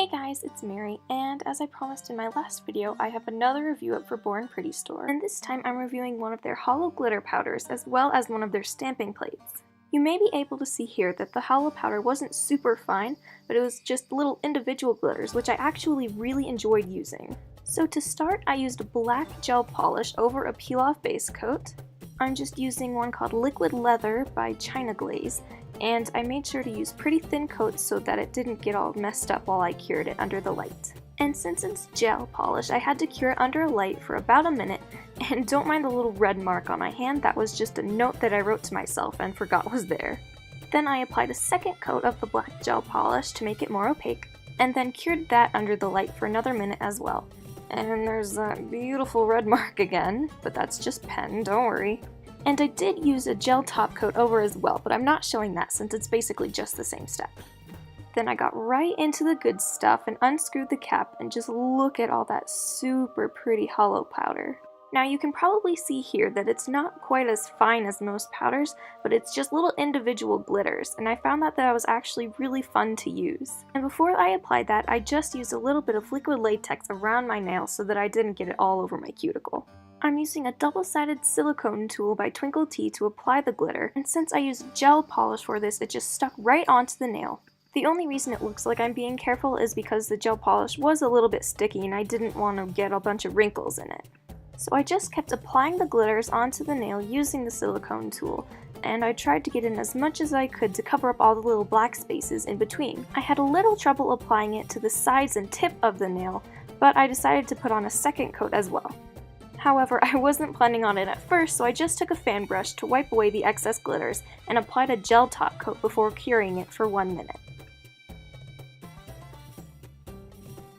Hey guys, it's Mary, and as I promised in my last video, I have another review up for Born Pretty Store, and this time I'm reviewing one of their Holo glitter powders as well as one of their stamping plates. You may be able to see here that the Holo powder wasn't super fine, but it was just little individual glitters, which I actually really enjoyed using. So to start, I used a black gel polish over a peel-off base coat. I'm just using one called Liquid Leather by China Glaze, and I made sure to use pretty thin coats so that it didn't get all messed up while I cured it under the light. And since it's gel polish, I had to cure it under a light for about a minute, and don't mind the little red mark on my hand, that was just a note that I wrote to myself and forgot was there. Then I applied a second coat of the black gel polish to make it more opaque, and then cured that under the light for another minute as well. And there's that beautiful red mark again, but that's just pen, don't worry. And I did use a gel top coat over as well, but I'm not showing that since it's basically just the same step. Then I got right into the good stuff and unscrewed the cap, and just look at all that super pretty Holo powder. Now you can probably see here that it's not quite as fine as most powders, but it's just little individual glitters, and I found that was actually really fun to use. And before I applied that, I just used a little bit of liquid latex around my nail so that I didn't get it all over my cuticle. I'm using a double-sided silicone tool by Twinkle Tea to apply the glitter, and since I used gel polish for this, it just stuck right onto the nail. The only reason it looks like I'm being careful is because the gel polish was a little bit sticky and I didn't want to get a bunch of wrinkles in it. So I just kept applying the glitters onto the nail using the silicone tool, and I tried to get in as much as I could to cover up all the little black spaces in between. I had a little trouble applying it to the sides and tip of the nail, but I decided to put on a second coat as well. However, I wasn't planning on it at first, so I just took a fan brush to wipe away the excess glitters and applied a gel top coat before curing it for 1 minute.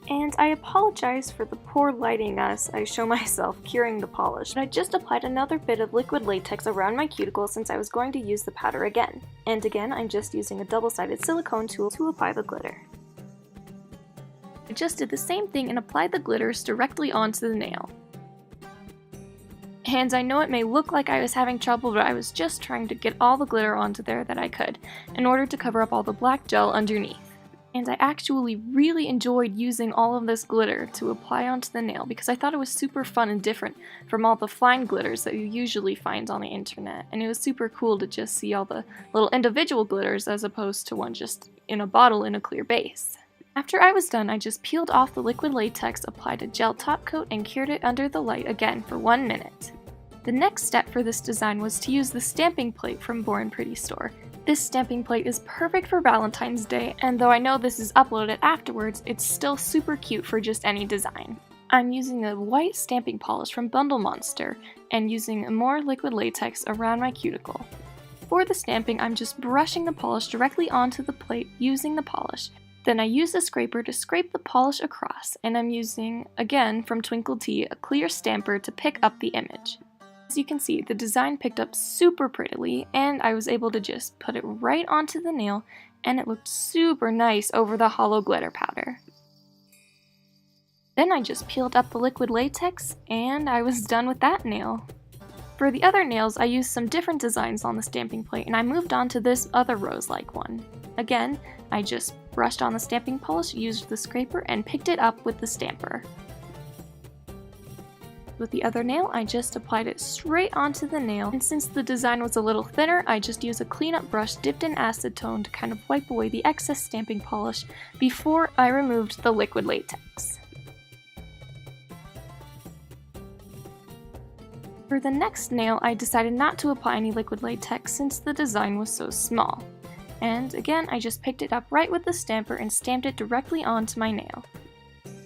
And I apologize for the poor lighting as I show myself curing the polish, but I just applied another bit of liquid latex around my cuticle since I was going to use the powder again. And again, I'm just using a double-sided silicone tool to apply the glitter. I just did the same thing and applied the glitters directly onto the nail. And I know it may look like I was having trouble, but I was just trying to get all the glitter onto there that I could, in order to cover up all the black gel underneath. And I actually really enjoyed using all of this glitter to apply onto the nail because I thought it was super fun and different from all the fine glitters that you usually find on the internet, and it was super cool to just see all the little individual glitters as opposed to one just in a bottle in a clear base. After I was done, I just peeled off the liquid latex, applied a gel top coat, and cured it under the light again for 1 minute. The next step for this design was to use the stamping plate from Born Pretty Store. This stamping plate is perfect for Valentine's Day, and though I know this is uploaded afterwards, it's still super cute for just any design. I'm using a white stamping polish from Bundle Monster, and using more liquid latex around my cuticle. For the stamping, I'm just brushing the polish directly onto the plate using the polish. Then I use a scraper to scrape the polish across, and I'm using, again from Twinkle Tea, a clear stamper to pick up the image. As you can see, the design picked up super prettily, and I was able to just put it right onto the nail, and it looked super nice over the Holo glitter powder. Then I just peeled up the liquid latex, and I was done with that nail. For the other nails, I used some different designs on the stamping plate, and I moved on to this other rose-like one. Again, I just brushed on the stamping polish, used the scraper, and picked it up with the stamper. With the other nail, I just applied it straight onto the nail, and since the design was a little thinner, I just used a cleanup brush dipped in acetone to kind of wipe away the excess stamping polish before I removed the liquid latex. For the next nail, I decided not to apply any liquid latex since the design was so small. And again, I just picked it up right with the stamper and stamped it directly onto my nail.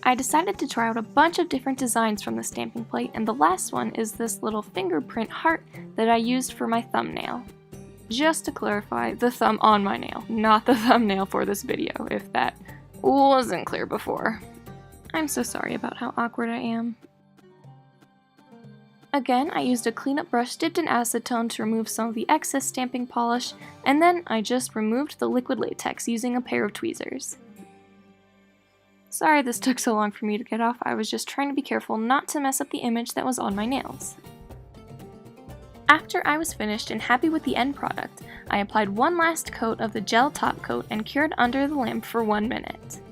I decided to try out a bunch of different designs from the stamping plate, and the last one is this little fingerprint heart that I used for my thumbnail. Just to clarify, the thumb on my nail, not the thumbnail for this video, if that wasn't clear before. I'm so sorry about how awkward I am. Again, I used a cleanup brush dipped in acetone to remove some of the excess stamping polish, and then I just removed the liquid latex using a pair of tweezers. Sorry this took so long for me to get off, I was just trying to be careful not to mess up the image that was on my nails. After I was finished and happy with the end product, I applied one last coat of the gel top coat and cured under the lamp for 1 minute.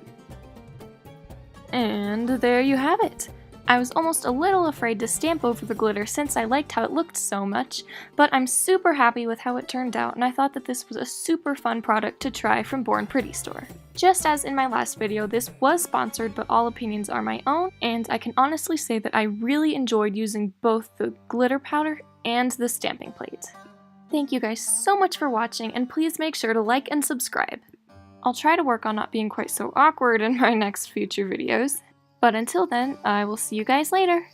And there you have it! I was almost a little afraid to stamp over the glitter since I liked how it looked so much, but I'm super happy with how it turned out, and I thought that this was a super fun product to try from Born Pretty Store. Just as in my last video, this was sponsored, but all opinions are my own, and I can honestly say that I really enjoyed using both the glitter powder and the stamping plate. Thank you guys so much for watching, and please make sure to like and subscribe. I'll try to work on not being quite so awkward in my next future videos. But until then, I will see you guys later!